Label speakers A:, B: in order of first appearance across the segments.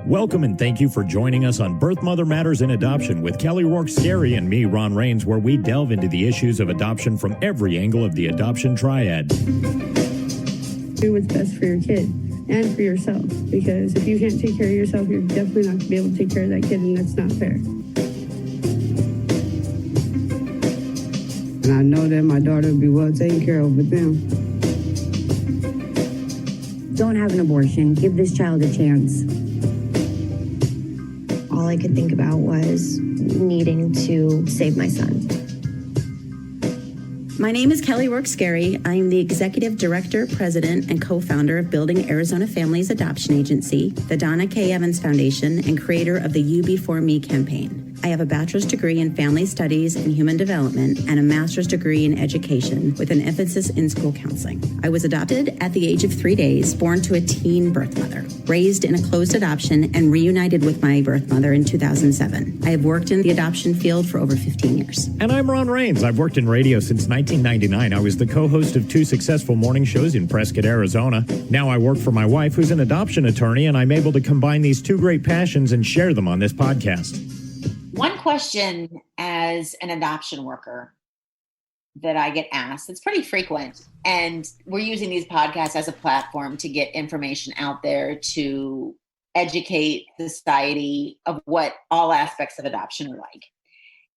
A: Welcome and thank you for joining us on Birth Mother Matters in Adoption with Kelly Rourke-Scary and me, Ron Rains, where we delve into the issues of adoption from every angle of the adoption triad.
B: Do what's best for your kid and for yourself, because if you can't take care of yourself, you're definitely not going to be able to take care of that kid, and that's not fair.
C: And I know that my daughter will be well taken care of with them.
D: Don't have an abortion. Give this child a chance.
E: All I could think about was needing to save my son.
F: My name is Kelly Rourke-Scary. I am the Executive Director, President, and co-founder of Building Arizona Families Adoption Agency, the Donna K. Evans Foundation, and creator of the You Before Me campaign. I have a bachelor's degree in family studies and human development and a master's degree in education with an emphasis in school counseling. I was adopted at the age of 3 days, born to a teen birth mother, raised in a closed adoption, and reunited with my birth mother in 2007. I have worked in the adoption field for over 15 years.
A: And I'm Ron Rains. I've worked in radio since 1999. I was the co-host of 2 successful morning shows in Prescott, Arizona. Now I work for my wife, who's an adoption attorney, and I'm able to combine these 2 great passions and share them on this podcast.
G: One question as an adoption worker that I get asked, it's pretty frequent, and we're using these podcasts as a platform to get information out there to educate the society of what all aspects of adoption are like,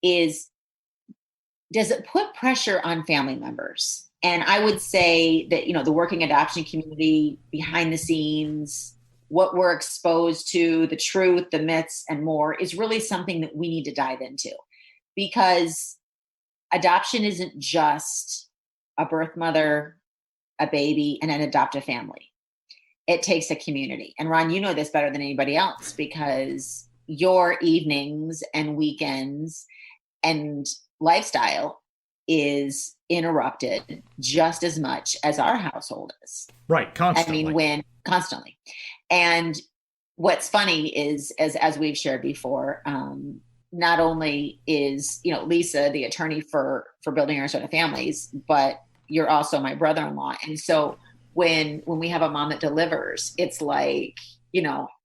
G: is does it put pressure on family members? And I would say that, the working adoption community behind the scenes, what we're exposed to, the truth, the myths, and more is really something that we need to dive into, because adoption isn't just a birth mother, a baby, and an adoptive family. It takes a community. And Ron, you know this better than anybody else, because your evenings and weekends and lifestyle is interrupted just as much as our household is.
A: Right, constantly.
G: Constantly. And what's funny is, as we've shared before, not only is, Lisa the attorney for Building Arizona Families, but you're also my brother-in-law. And so when we have a mom that delivers, it's like,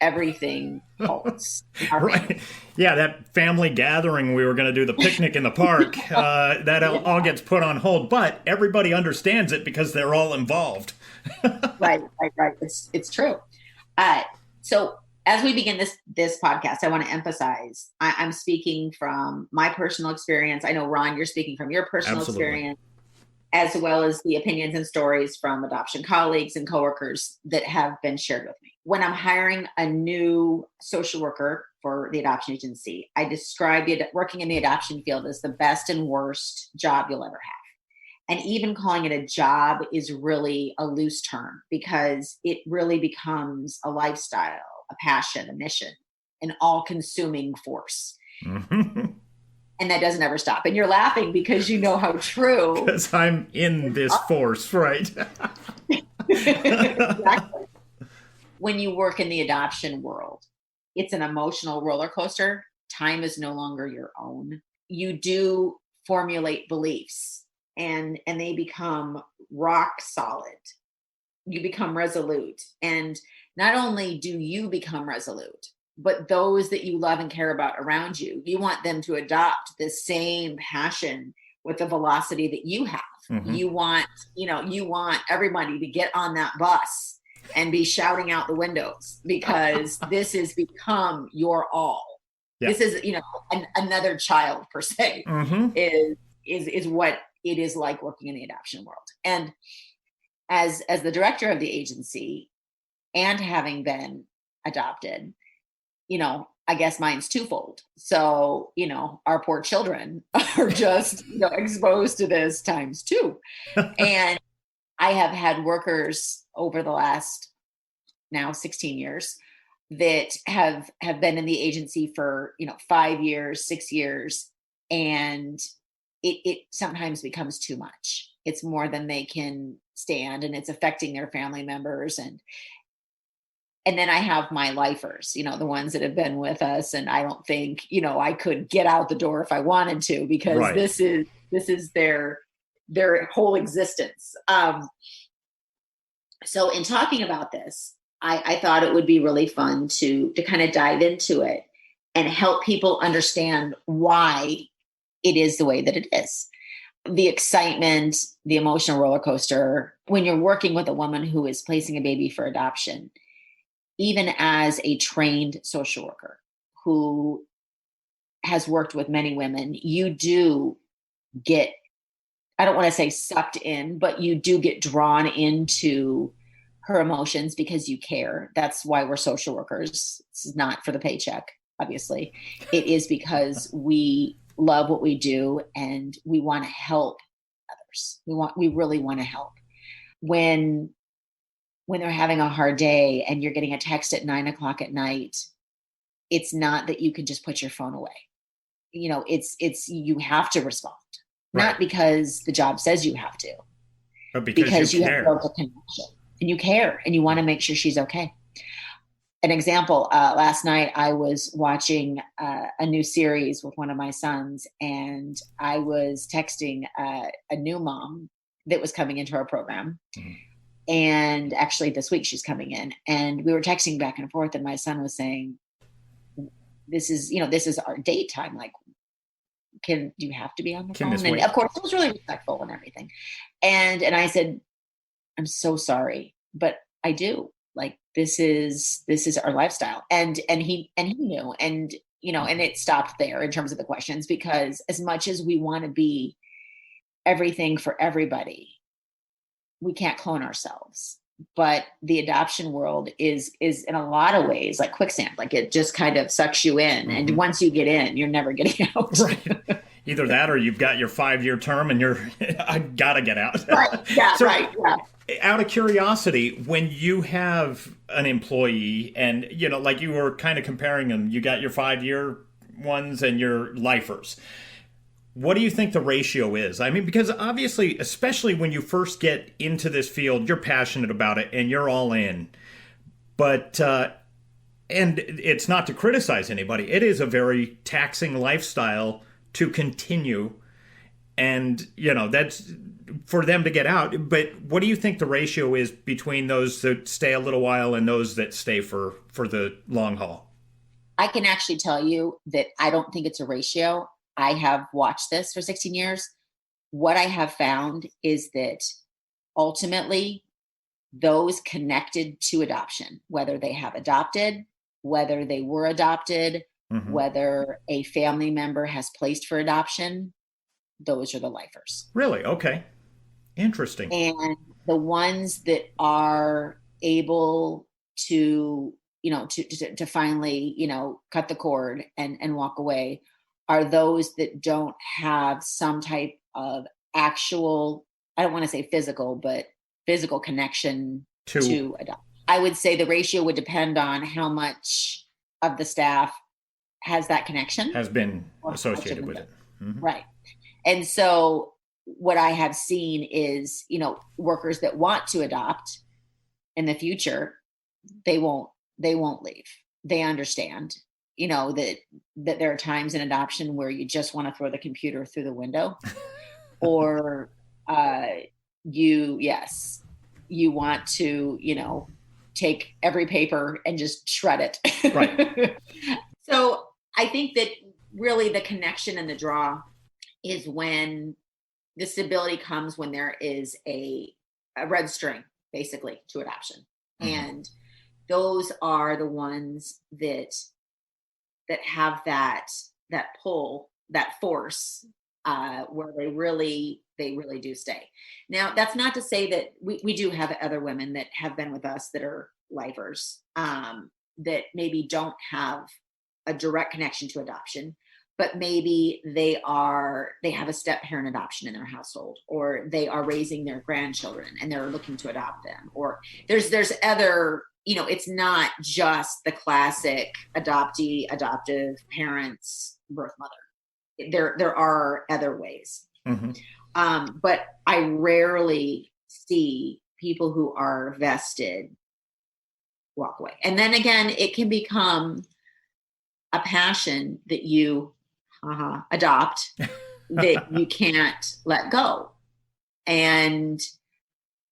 G: everything holds.
A: Right. Yeah, that family gathering, we were going to do the picnic in the park, that all gets put on hold, but everybody understands it because they're all involved.
G: Right. It's true. So as we begin this podcast, I want to emphasize, I'm speaking from my personal experience. I know, Ron, you're speaking from your personal experience, as well as the opinions and stories from adoption colleagues and coworkers that have been shared with me. When I'm hiring a new social worker for the adoption agency, I describe working in the adoption field as the best and worst job you'll ever have. And even calling it a job is really a loose term, because it really becomes a lifestyle, a passion, a mission, an all-consuming force. Mm-hmm. And that doesn't ever stop. And you're laughing because you know how true.
A: Because I'm in this force, right?
G: Exactly. When you work in the adoption world, it's an emotional roller coaster. Time is no longer your own. You do formulate beliefs, and they become rock solid. You become resolute. And not only do you become resolute, but those that you love and care about around you, you want them to adopt the same passion with the velocity that you have. Mm-hmm. You want everybody to get on that bus and be shouting out the windows, because this has become your all. Yeah. This is, another child per se, mm-hmm. is what it is like working in the adoption world. And as the director of the agency and having been adopted, I guess mine's twofold. So, our poor children are just exposed to this times 2. And I have had workers over the last now 16 years that have been in the agency for, 5 years, 6 years. And it sometimes becomes too much. It's more than they can stand, and it's affecting their family members. And then I have my lifers, the ones that have been with us. And I don't think, I could get out the door if I wanted to, because right. This is their whole existence. So in talking about this, I thought it would be really fun to kind of dive into it and help people understand why it is the way that it is. The excitement, the emotional roller coaster, when you're working with a woman who is placing a baby for adoption, even as a trained social worker who has worked with many women, you do get, I don't want to say sucked in, but you do get drawn into her emotions because you care. That's why we're social workers. This is not for the paycheck, obviously. It is because we love what we do and we want to help others. We really want to help. When they're having a hard day and you're getting a text at 9:00 at night, it's not that you can just put your phone away. It's you have to respond, not because the job says you have to,
H: but because you care.
G: Have built a connection and you care and you want to make sure she's okay. An example, last night I was watching a new series with one of my sons, and I was texting a new mom that was coming into our program. Mm-hmm. And actually this week she's coming in, and we were texting back and forth, and my son was saying, this is our date time. Like, do you have to be on the phone? And of course it was really respectful and everything. And I said, I'm so sorry, but I do. Like, this is our lifestyle. And he knew, and it stopped there in terms of the questions, because as much as we want to be everything for everybody, we can't clone ourselves. But the adoption world is in a lot of ways like quicksand. Like, it just kind of sucks you in. Mm-hmm. And once you get in, you're never getting out.
H: Right. Either that, or you've got your 5-year term and I gotta get out.
G: Right. Yeah.
H: So,
G: right. Yeah.
H: Out of curiosity, when you have an employee and, like you were kind of comparing them, you got your 5-year ones and your lifers. What do you think the ratio is? I mean, because obviously, especially when you first get into this field, you're passionate about it and you're all in. But, and it's not to criticize anybody. It is a very taxing lifestyle to continue. And, that's for them to get out. But what do you think the ratio is between those that stay a little while and those that stay for the long haul?
G: I can actually tell you that I don't think it's a ratio. I have watched this for 16 years. What I have found is that ultimately those connected to adoption, whether they have adopted, whether they were adopted, mm-hmm. whether a family member has placed for adoption, those are the lifers.
H: Really? Okay. Interesting.
G: And the ones that are able to, to finally, cut the cord and walk away are those that don't have some type of actual, I don't want to say physical, but physical connection to adopt. I would say the ratio would depend on how much of the staff has that connection.
H: Has been associated with it. Mm-hmm.
G: Right. And so what I have seen is, workers that want to adopt in the future, they won't leave. They understand, that there are times in adoption where you just want to throw the computer through the window or you want to, take every paper and just shred it.
H: Right.
G: So I think that really the connection and the draw is when the stability comes, when there is a red string, basically, to adoption. Mm-hmm. And those are the ones that have that pull, that force, where they really do stay. Now, that's not to say that we do have other women that have been with us that are lifers, that maybe don't have a direct connection to adoption, but maybe they have a step parent adoption in their household, or they are raising their grandchildren and they're looking to adopt them, or there's other, it's not just the classic adoptee, adoptive parents, birth mother. There are other ways. Mm-hmm. But I rarely see people who are vested walk away. And then again, it can become a passion that you adopt that you can't let go. And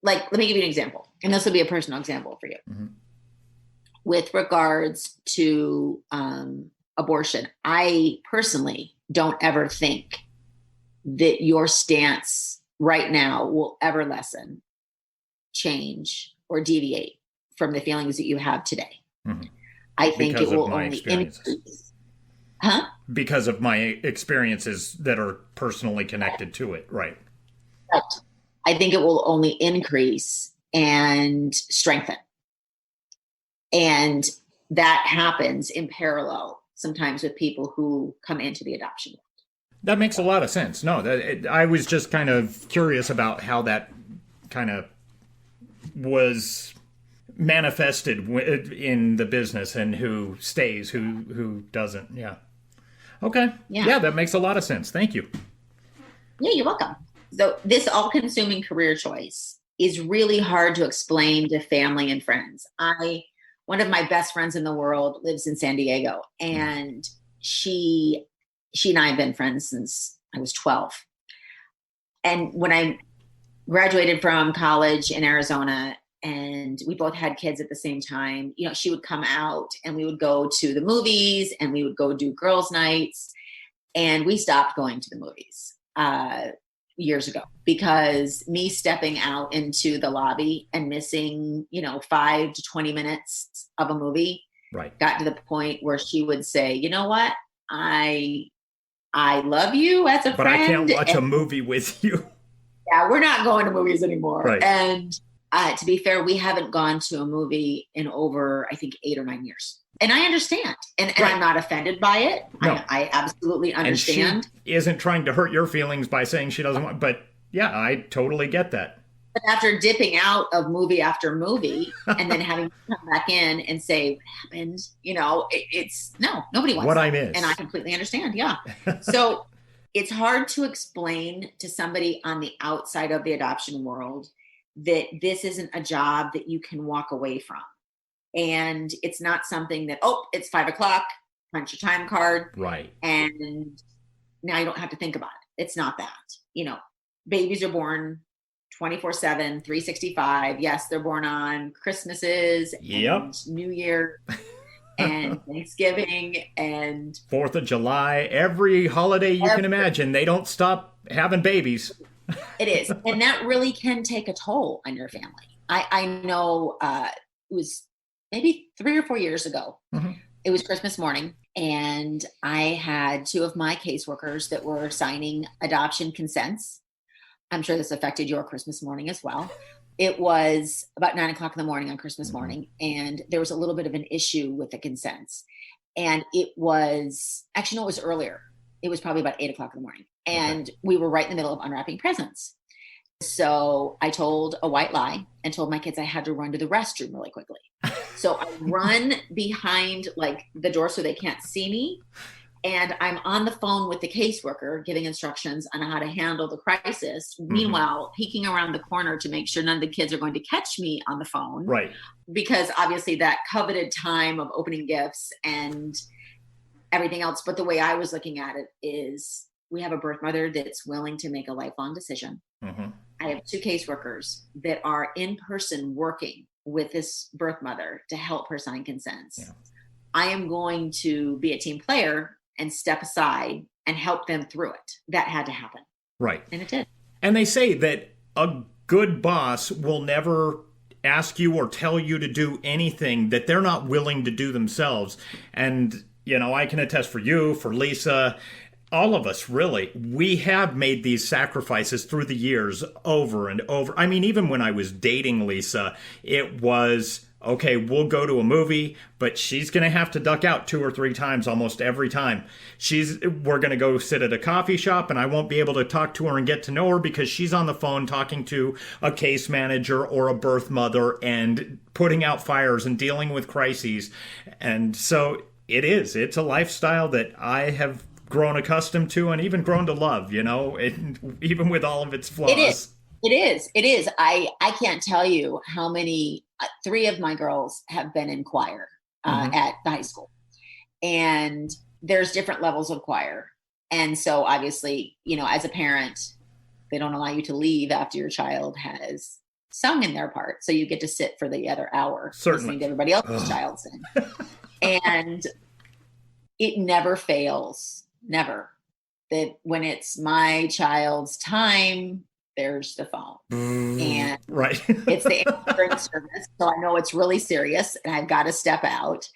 G: like, let me give you an example. And this will be a personal example for you. Mm-hmm. with regards to abortion, I personally don't ever think that your stance right now will ever lessen, change, or deviate from the feelings that you have today.
H: Mm-hmm.
G: I think
H: Because
G: it will
H: of my
G: only
H: experiences.
G: increase. Huh?
H: Because of my experiences that are personally connected to it, right?
G: But I think it will only increase and strengthen. And that happens in parallel sometimes with people who come into the adoption.
H: That makes a lot of sense. No, I was just kind of curious about how that kind of was manifested in the business and who stays, who doesn't. Yeah. Okay. Yeah, that makes a lot of sense. Thank you.
G: Yeah, you're welcome. So this all-consuming career choice is really hard to explain to family and friends. One of my best friends in the world lives in San Diego, and she and I have been friends since I was 12. And when I graduated from college in Arizona and we both had kids at the same time, she would come out and we would go to the movies and we would go do girls' nights. And we stopped going to the movies years ago because me stepping out into the lobby and missing, 5 to 20 minutes of a movie got to the point where she would say, you know what? I love you as a friend.
H: But I can't watch a movie with you.
G: Yeah, we're not going to movies anymore.
H: Right.
G: And to be fair, we haven't gone to a movie in over, I think, 8 or 9 years. And I understand. And I'm not offended by it. No. I absolutely understand.
H: And she isn't trying to hurt your feelings by saying she doesn't want, but yeah, I totally get that.
G: But after dipping out of movie after movie and then having to come back in and say, what happened? Nobody wants
H: what
G: that.
H: I miss.
G: And I completely understand. Yeah. So it's hard to explain to somebody on the outside of the adoption world that this isn't a job that you can walk away from. And it's not something that, it's 5 o'clock, punch your time card.
H: Right.
G: And now you don't have to think about it. It's not that. Babies are born 24/7, 365. Yes, they're born on Christmases and New Year and Thanksgiving and
H: 4th of July, every holiday you can imagine. They don't stop having babies.
G: It is. And that really can take a toll on your family. I know it was maybe 3 or 4 years ago. Mm-hmm. It was Christmas morning, and I had 2 of my caseworkers that were signing adoption consents. I'm sure this affected your Christmas morning as well. It was about 9 o'clock in the morning on Christmas morning, and there was a little bit of an issue with the consents. And it was earlier. It was probably about 8 o'clock in the morning. And we were right in the middle of unwrapping presents. So I told a white lie and told my kids I had to run to the restroom really quickly. So I run behind the door so they can't see me. And I'm on the phone with the caseworker giving instructions on how to handle the crisis. Mm-hmm. Meanwhile, peeking around the corner to make sure none of the kids are going to catch me on the phone.
H: Right.
G: Because obviously that coveted time of opening gifts and everything else. But the way I was looking at it is we have a birth mother that's willing to make a lifelong decision. Mm-hmm. I have 2 caseworkers that are in person working with this birth mother to help her sign consents. Yeah. I am going to be a team player and step aside and help them through it. That had to happen.
H: Right.
G: And it did.
H: And they say that a good boss will never ask you or tell you to do anything that they're not willing to do themselves. And, I can attest for you, for Lisa, all of us, really, we have made these sacrifices through the years over and over. I mean, even when I was dating Lisa, it was, okay, we'll go to a movie, but she's going to have to duck out 2 or 3 times almost every time. We're going to go sit at a coffee shop, and I won't be able to talk to her and get to know her because she's on the phone talking to a case manager or a birth mother and putting out fires and dealing with crises. And so it's a lifestyle that I have grown accustomed to and even grown to love, even with all of its flaws.
G: It is. I can't tell you how many, 3 of my girls have been in choir at the high school. And there's different levels of choir. And so obviously, as a parent, they don't allow you to leave after your child has sung in their part. So you get to sit for the other hour listening to everybody else's child sing. And it never fails, never, that when it's my child's time, there's the phone. And
H: right.
G: It's the answering service. So I know it's really serious and I've got to step out.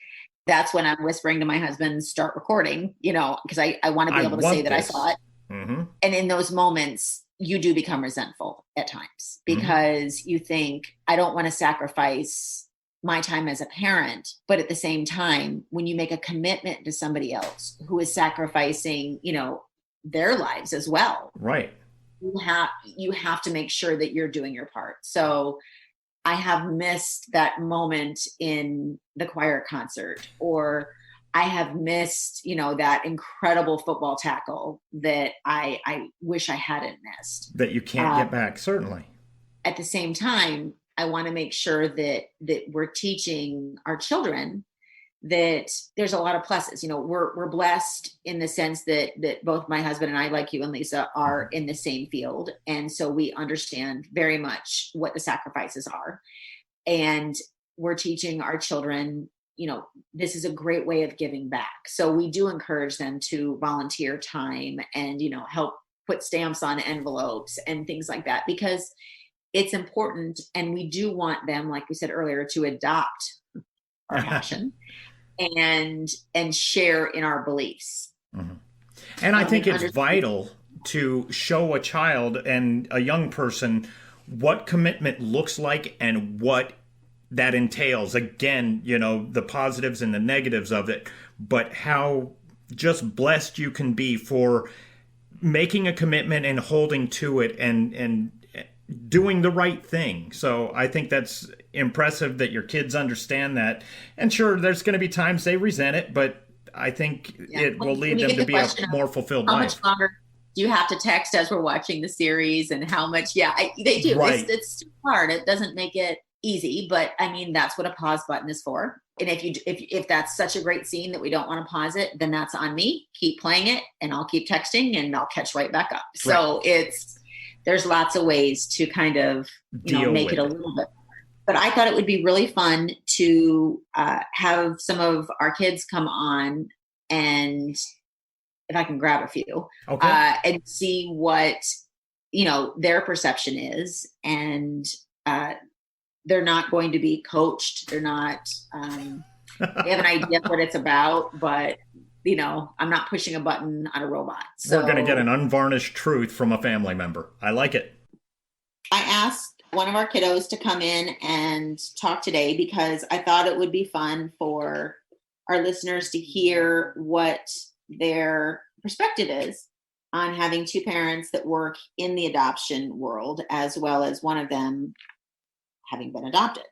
G: That's when I'm whispering to my husband, start recording, because I want to be able to say that I saw it.
H: Mm-hmm.
G: And in those moments, you do become resentful at times because you think, I don't want to sacrifice my time as a parent. But at the same time, when you make a commitment to somebody else who is sacrificing, their lives as well.
H: Right.
G: You have to make sure that you're doing your part. So I have missed that moment in the choir concert, or I have missed, that incredible football tackle that I wish I hadn't missed.
H: That you can't get back, certainly.
G: At the same time, I want to make sure that we're teaching our children that there's a lot of pluses. We're blessed in the sense that both my husband and I, like you and Lisa, are in the same field. And so we understand very much what the sacrifices are. And we're teaching our children, this is a great way of giving back. So we do encourage them to volunteer time and, help put stamps on envelopes and things like that, because it's important. And we do want them, like we said earlier, to adopt our passion and share in our beliefs.
H: Mm-hmm. And I think it's vital to show a child and a young person what commitment looks like and what that entails. Again, the positives and the negatives of it, but how just blessed you can be for making a commitment and holding to it and doing the right thing. So I think that's impressive that your kids understand that. And sure, there's going to be times they resent it, but I think it will lead them to be a more fulfilled life.
G: How much longer do you have to text as we're watching the series, and how much? They do.
H: Right.
G: It's too hard. It doesn't make it easy, but I mean, that's what a pause button is for. And if that's such a great scene that we don't want to pause it, then that's on me. Keep playing it and I'll keep texting and I'll catch right back up. So there's lots of ways to kind of, make it a little bit. But I thought it would be really fun to have some of our kids come on, and if I can grab a few, and see what, their perception is. And they're not going to be coached. They're not, they have an idea of what it's about, but I'm not pushing a button on a robot. So
H: we're going to get an unvarnished truth from a family member. I like it.
G: I asked one of our kiddos to come in and talk today because I thought it would be fun for our listeners to hear what their perspective is on having two parents that work in the adoption world, as well as one of them having been adopted.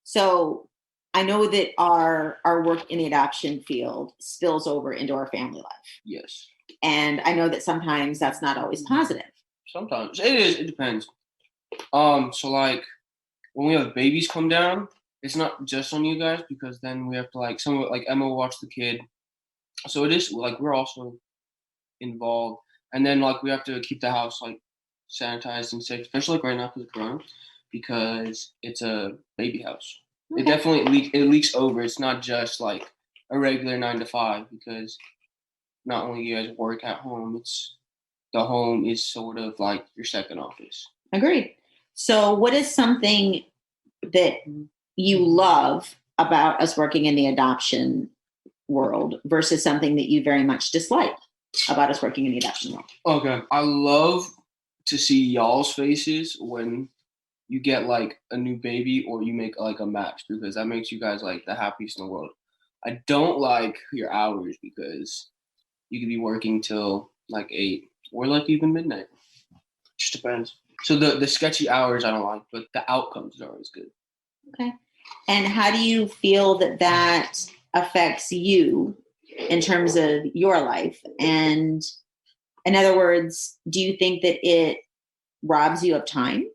G: So I know that our work in the adoption field spills over into our family life.
I: Yes.
G: And I know that sometimes that's not always positive.
I: Sometimes it is. It depends. So like when we have babies come down, it's not just on you guys, because then we have to like Emma will watch the kid. So it is like we're also involved, and then like we have to keep the house like sanitized and safe, especially like right now because it's a baby house. Okay. It definitely leaks over. It's not just like a regular 9 to 5, because not only you guys work at home, the home is sort of like your second office.
G: Agreed. So what is something that you love about us working in the adoption world versus something that you very much dislike about us working in the adoption world?
I: Okay. I love to see y'all's faces when you get like a new baby or you make like a match, because that makes you guys like the happiest in the world. I don't like your hours because you could be working till like 8 or like even midnight. Just depends. So the sketchy hours I don't like, but the outcomes are always good.
G: Okay. And how do you feel that affects you in terms of your life? And in other words, do you think that it robs you of time?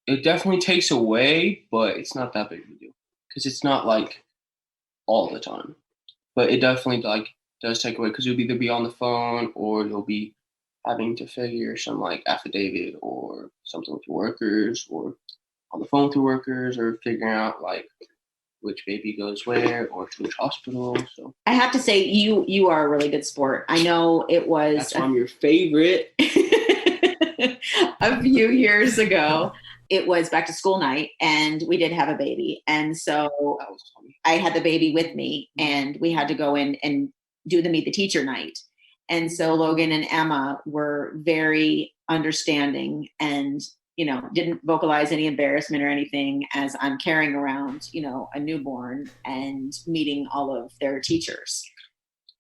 I: It definitely takes away, but it's not that big of a deal because it's not like all the time. But it definitely like does take away, because you'll either be on the phone or you'll be having to figure some like affidavit or something with your workers or on the phone with the workers or figuring out like which baby goes where or to which hospital. So
G: I have to say, you are a really good sport. I know it was
I: that's why I'm your favorite.
G: a few years ago. It was back to school night, and we did have a baby, and so
I: That was funny.
G: I had the baby with me, and we had to go in and do the meet the teacher night. And so Logan and Emma were very understanding and, didn't vocalize any embarrassment or anything as I'm carrying around, a newborn and meeting all of their teachers.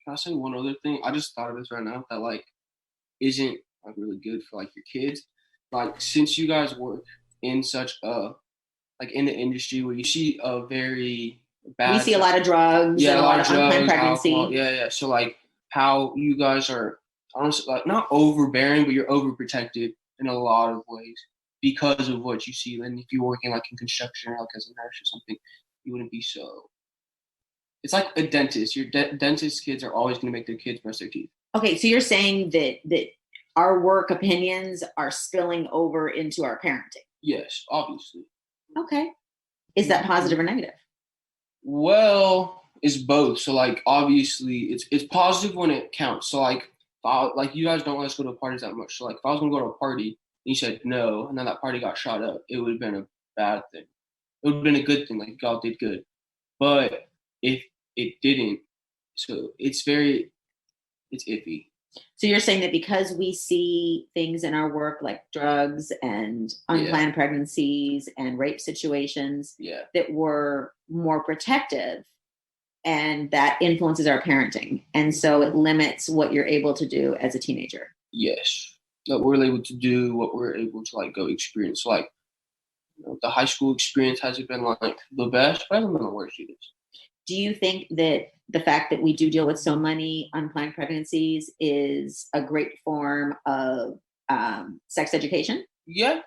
I: Can I say one other thing? I just thought of this right now that like isn't like really good for like your kids. Like since you guys work in such a like in the industry where you see a very bad,
G: We see a lot of drugs and a lot of unplanned pregnancy.
I: Alcohol. Yeah. So like how you guys are honestly like not overbearing, but you're overprotected in a lot of ways because of what you see. And if you're working like in construction or like as a nurse or something, you wouldn't be so. It's like a dentist. Your dentist kids are always going to make their kids brush their teeth.
G: Okay, so you're saying that our work opinions are spilling over into our parenting.
I: Yes, obviously.
G: Okay. Is that positive or negative?
I: Well, it's both. So like obviously it's positive when it counts. So like like you guys don't let us go to parties that much. So like if I was gonna go to a party and you said no and then that party got shot up, it would have been a bad thing. It would have been a good thing, like God did good. But if it didn't, so it's iffy.
G: So you're saying that because we see things in our work like drugs and unplanned pregnancies and rape situations that we're more protective, and that influences our parenting. And so it limits what you're able to do as a teenager.
I: Yes. That we're able to do what we're able to like go experience. Like the high school experience hasn't been like the best, but it hasn't been the worst either.
G: Do you think that the fact that we do deal with so many unplanned pregnancies is a great form of sex education?
I: Yeah.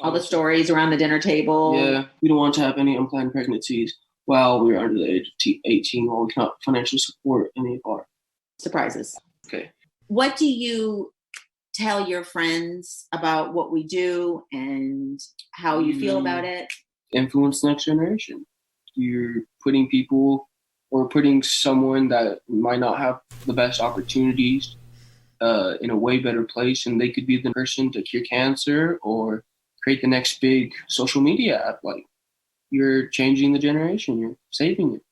G: All the stories around the dinner table.
I: Yeah, we don't want to have any unplanned pregnancies while we're under the age of 18, while we cannot financially support any of our
G: surprises.
I: Okay.
G: What do you tell your friends about what we do and how you feel about it?
I: Influence the next generation. You're putting people or putting someone that might not have the best opportunities in a way better place, and they could be the person to cure cancer or create the next big social media app. Like you're changing the generation, you're saving it.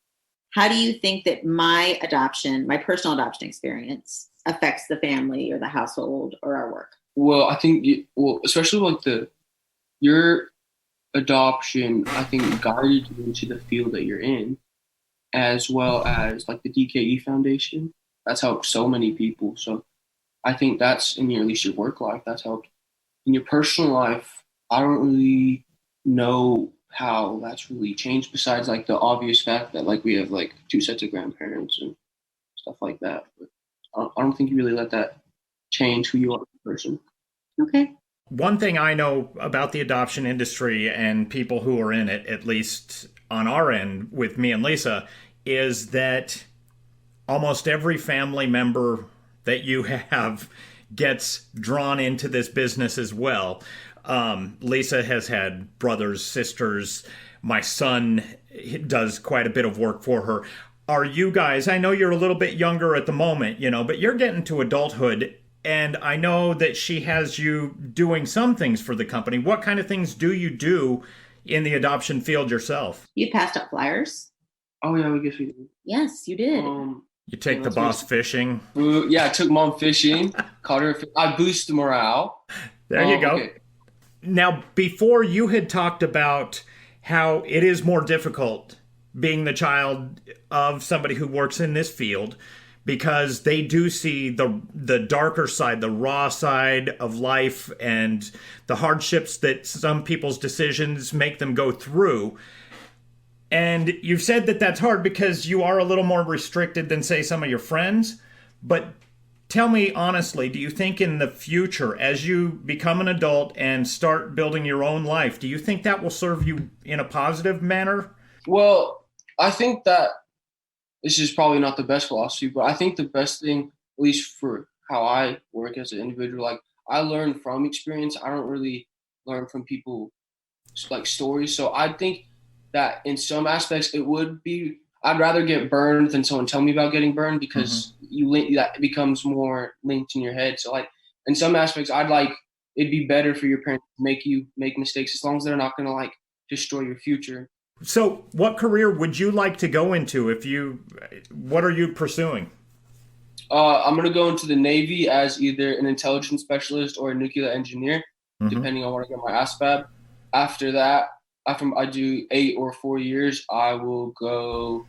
G: How do you think that my personal adoption experience affects the family or the household or our work?
I: Well, I think, especially like your adoption, I think guided you into the field that you're in, as well as like the DKE Foundation. That's helped so many people. So I think that's in at least your work life, that's helped. In your personal life, I don't really know how that's really changed besides like the obvious fact that like we have like 2 sets of grandparents and stuff like that. But I don't think you really let that change who you are as a person.
G: Okay.
H: One thing I know about the adoption industry and people who are in it, at least on our end with me and Lisa, is that almost every family member that you have gets drawn into this business as well. Lisa has had brothers, sisters. My son does quite a bit of work for her. Are you guys, I know you're a little bit younger at the moment, but you're getting to adulthood. And I know that she has you doing some things for the company. What kind of things do you do in the adoption field yourself?
G: You passed out flyers.
I: Oh, yeah, I guess we did.
G: Yes, you did.
H: You take the boss fishing.
I: Yeah, I took mom fishing. Caught her. I boosted morale.
H: There you go.
I: Okay.
H: Now, before you had talked about how it is more difficult being the child of somebody who works in this field, because they do see the darker side, the raw side of life and the hardships that some people's decisions make them go through. And you've said that that's hard because you are a little more restricted than, say, some of your friends. But tell me honestly, do you think in the future, as you become an adult and start building your own life, do you think that will serve you in a positive manner?
I: Well, I think that this is probably not the best philosophy, but I think the best thing, at least for how I work as an individual, like I learn from experience. I don't really learn from people like stories. So I think that in some aspects it would be. I'd rather get burned than someone tell me about getting burned because that becomes more linked in your head. So like in some aspects, I'd like it'd be better for your parents to make you make mistakes as long as they're not going to like destroy your future.
H: So, what career would you like to go into what are you pursuing?
I: I'm going to go into the Navy as either an intelligence specialist or a nuclear engineer, depending on when I get my ASVAB. After that, after I do 8 or 4 years, I will go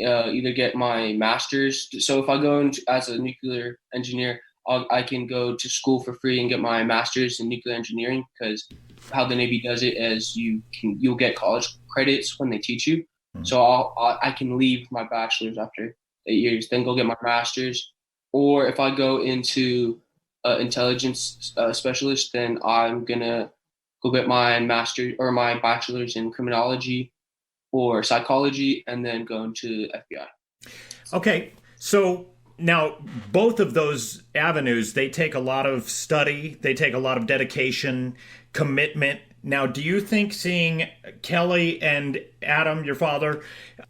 I: either get my master's. So if I go into, as a nuclear engineer, I can go to school for free and get my master's in nuclear engineering, because how the Navy does it is you'll get college credits when they teach you. So I can leave my bachelor's after 8 years, then go get my master's. Or if I go into intelligence specialist, then I'm gonna go get my master's or my bachelor's in criminology or psychology, and then go into FBI.
H: Okay, so now both of those avenues, they take a lot of study, they take a lot of dedication, commitment. Now, do you think seeing Kelly and Adam, your father,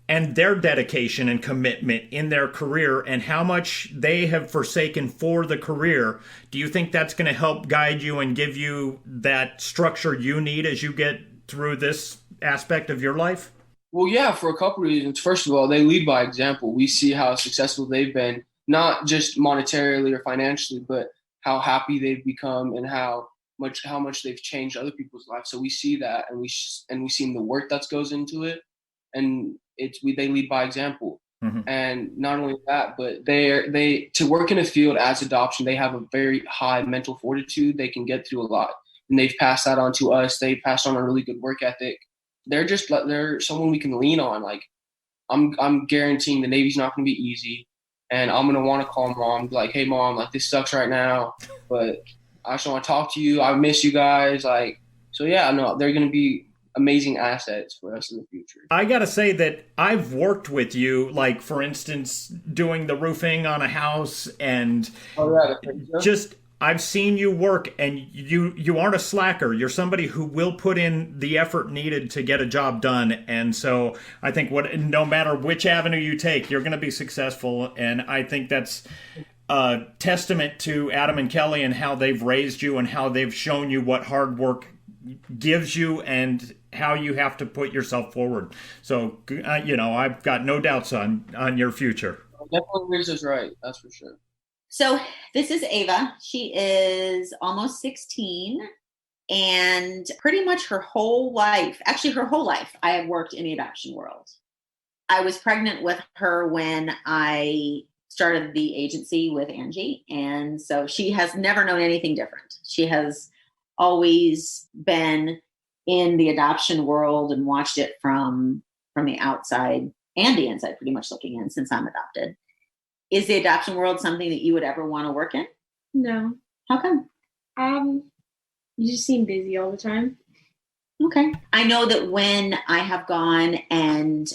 H: and their dedication and commitment in their career and how much they have forsaken for the career, do you think that's going to help guide you and give you that structure you need as you get through this aspect of your life?
I: Well, yeah, for a couple of reasons. First of all, they lead by example. We see how successful they've been, not just monetarily or financially, but how happy they've become and how much they've changed other people's lives. So we see that, and we see the work that goes into it, and they lead by example. And not only that, but they to work in a field as adoption, they have a very high mental fortitude. They can get through a lot, and they've passed that on to us. They passed on a really good work ethic. They're someone we can lean on. Like I'm guaranteeing the Navy's not going to be easy, and I'm going to want to call mom, be like, hey mom, like this sucks right now, but I just want to talk to you. I miss you guys. Like, so yeah, no, they're going to be amazing assets for us in the future.
H: I got to say that I've worked with you, like for instance, doing the roofing on a house, and just I've seen you work, and you aren't a slacker. You're somebody who will put in the effort needed to get a job done. And so I think no matter which avenue you take, you're going to be successful. And I think that's a testament to Adam and Kelly and how they've raised you and how they've shown you what hard work gives you and how you have to put yourself forward. So, I've got no doubts on your future.
I: Definitely raised us right. That's for sure.
G: So this is Ava. She is almost 16, and pretty much her whole life, I have worked in the adoption world. I was pregnant with her when I started the agency with Angie, and so she has never known anything different. She has always been in the adoption world and watched it from the outside and the inside, pretty much looking in, since I'm adopted. Is the adoption world something that you would ever want to work in?
B: No.
G: How come?
B: You just seem busy all the time.
G: Okay. I know that when I have gone and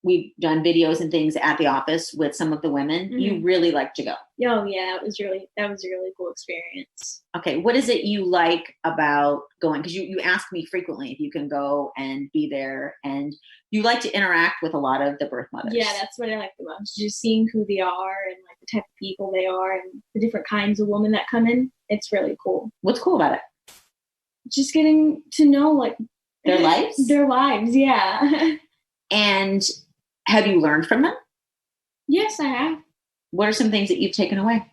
G: we've done videos and things at the office with some of the women, you really like to go.
B: Oh yeah, that was a really cool experience.
G: Okay. What is it you like about going? Because you ask me frequently if you can go and be there, and you like to interact with a lot of the birth mothers.
B: Yeah, that's what I like the most. Just seeing who they are and like the type of people they are and the different kinds of women that come in. It's really cool.
G: What's cool about it?
B: Just getting to know like
G: their lives?
B: Their lives, yeah.
G: And have you learned from them?
B: Yes, I have.
G: What are some things that you've taken away?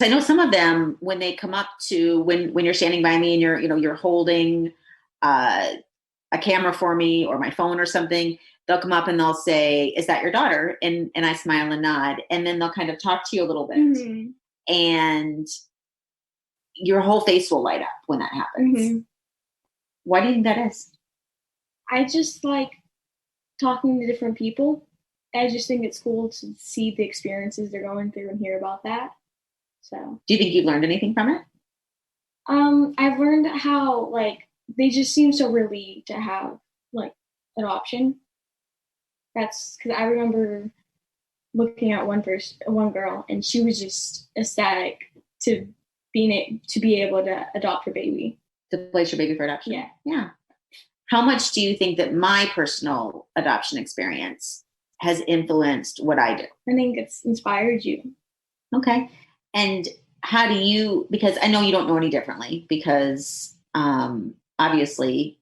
G: I know some of them, when they come up to when you're standing by me and you're holding a camera for me or my phone or something, they'll come up and they'll say, "Is that your daughter?" And I smile and nod, and then they'll kind of talk to you a little bit, and your whole face will light up when that happens. Why do you think that is?
B: I just like talking to different people. I just think it's cool to see the experiences they're going through and hear about that. So,
G: do you think you've learned anything from it?
B: I've learned how like they just seem so relieved to have like an option. That's because I remember looking at one girl, and she was just ecstatic to be able to adopt her baby.
G: To place your baby for adoption?
B: Yeah.
G: Yeah. How much do you think that my personal adoption experience has influenced what I do?
B: I think it's inspired you.
G: Okay. And how do you, because I know you don't know any differently, because obviously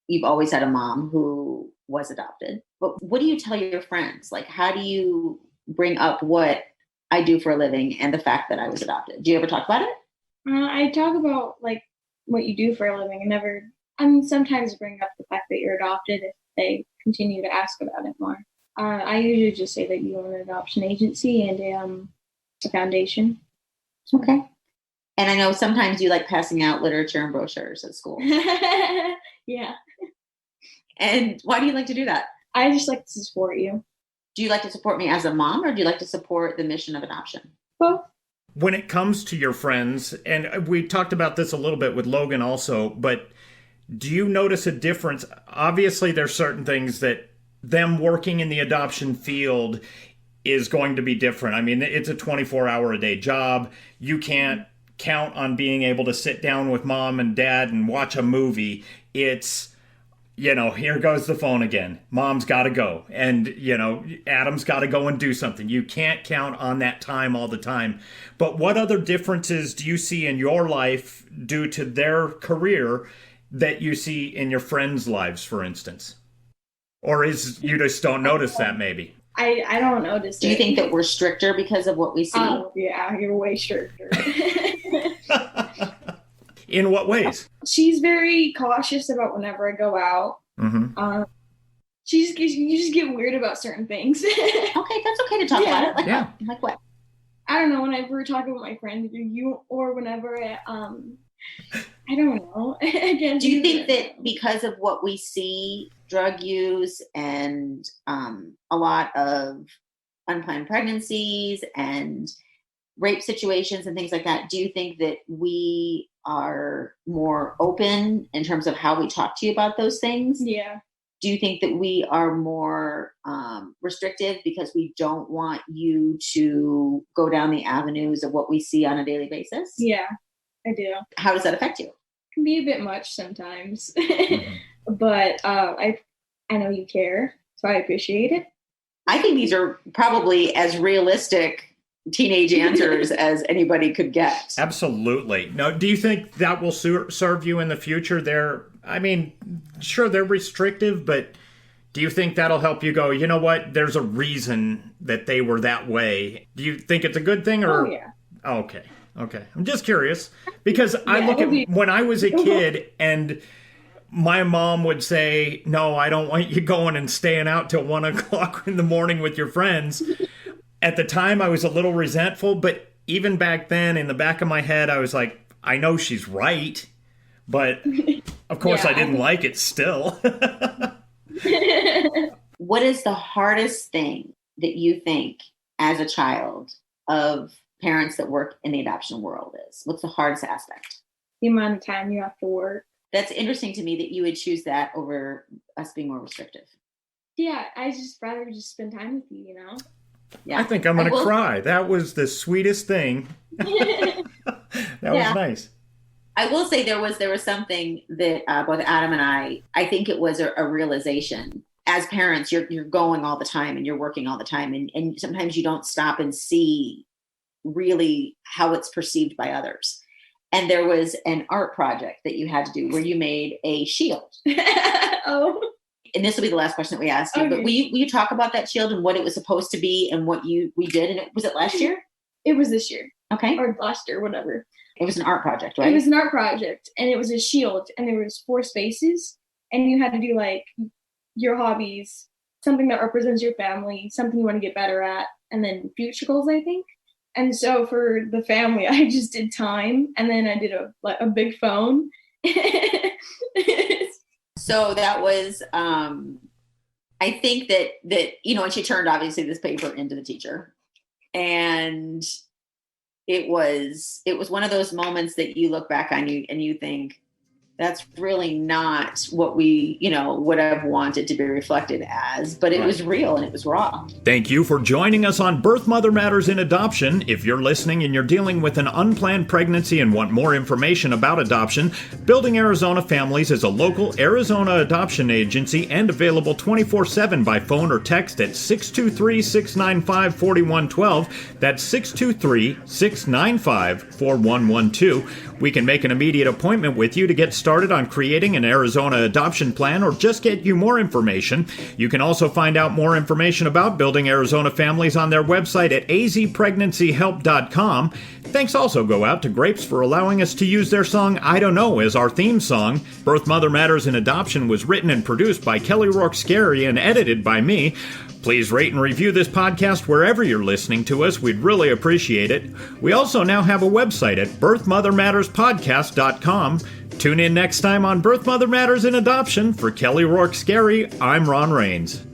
G: you've always had a mom who was adopted, but what do you tell your friends? Like, how do you bring up what I do for a living and the fact that I was adopted? Do you ever talk about it?
B: I talk about like what you do for a living and sometimes bring up the fact that you're adopted if they continue to ask about it more. I usually just say that you own an adoption agency and a foundation.
G: Okay. And I know sometimes you like passing out literature and brochures at school.
B: Yeah.
G: And why do you like to do that?
B: I just like to support you.
G: Do you like to support me as a mom, or do you like to support the mission of adoption?
B: Both.
H: When it comes to your friends, and we talked about this a little bit with Logan also, but do you notice a difference? Obviously, there's certain things that them working in the adoption field is going to be different. I mean, it's a 24-hour-a-day job. You can't count on being able to sit down with mom and dad and watch a movie. It's, here goes the phone again. Mom's got to go. And, Adam's got to go and do something. You can't count on that time all the time. But what other differences do you see in your life due to their career that you see in your friends' lives, for instance? Or you just don't notice that maybe?
B: I don't notice it.
G: Do you think that we're stricter because of what we see?
B: Oh, yeah, you're way stricter.
H: In what ways?
B: She's very cautious about whenever I go out.
H: Mm-hmm.
B: You just get weird about certain things.
G: Okay, that's okay to talk about it. Like what?
B: I don't know. Whenever we're talking with my friends, or whenever I don't know. Again,
G: do you think that because of what we see, drug use and a lot of unplanned pregnancies and rape situations and things like that, do you think that we are more open in terms of how we talk to you about those things?
B: Yeah.
G: Do you think that we are more restrictive because we don't want you to go down the avenues of what we see on a daily basis?
B: Yeah, I do.
G: How does that affect you?
B: It can be a bit much sometimes, but I know you care, so I appreciate it.
G: I think these are probably as realistic teenage answers as anybody could get.
H: Absolutely. Now, do you think that will serve you in the future? Sure, they're restrictive, but do you think that'll help you go, you know what, there's a reason that they were that way? Do you think it's a good thing? Or?
B: Oh, yeah.
H: Okay. I'm just curious because I look at when I was a kid and my mom would say, no, I don't want you going and staying out till 1 o'clock in the morning with your friends. At the time, I was a little resentful, but even back then, in the back of my head, I was like, I know she's right, but of course I didn't like it still.
G: What is the hardest thing that you think as a child of parents that work in the adoption world is? What's the hardest aspect?
B: The amount of time you have to work.
G: That's interesting to me that you would choose that over us being more restrictive.
B: Yeah, I just rather just spend time with you,
G: Yeah.
H: I think I'm going to cry. That was the sweetest thing. That was nice.
G: I will say there was something that both Adam and I think it was a realization. As parents, you're going all the time and you're working all the time. And sometimes you don't stop and see really how it's perceived by others. And there was an art project that you had to do where you made a shield.
B: Oh.
G: And this will be the last question that we asked you,
B: Okay.
G: but will you talk about that shield and what it was supposed to be and what we did? And was it last year?
B: It was this year.
G: Okay.
B: Or last year, whatever.
G: It was an art project, right?
B: It was an art project, and it was a shield, and there was 4 spaces, and you had to do like your hobbies, something that represents your family, something you want to get better at, and then future goals, I think. And so for the family, I just did time, and then I did a big phone.
G: So that was, I think that, and she turned obviously this paper into the teacher, and it was one of those moments that you look back on you and you think That's really not what we, would have wanted to be reflected as, but it was real and it was raw.
H: Thank you for joining us on Birth Mother Matters in Adoption. If you're listening and you're dealing with an unplanned pregnancy and want more information about adoption, Building Arizona Families is a local Arizona adoption agency and available 24/7 by phone or text at 623-695-4112. That's 623-695-4112. We can make an immediate appointment with you to get started on creating an Arizona adoption plan or just get you more information. You can also find out more information about Building Arizona Families on their website at azpregnancyhelp.com. Thanks also go out to Grapes for allowing us to use their song I Don't Know as our theme song. Birth Mother Matters in Adoption was written and produced by Kelly Rourke Scary and edited by me. Please rate and review this podcast wherever you're listening to us. We'd really appreciate it. We also now have a website at birthmothermatterspodcast.com. Tune in next time on Birth Mother Matters in Adoption. For Kelly Rourke Scary, I'm Ron Rains.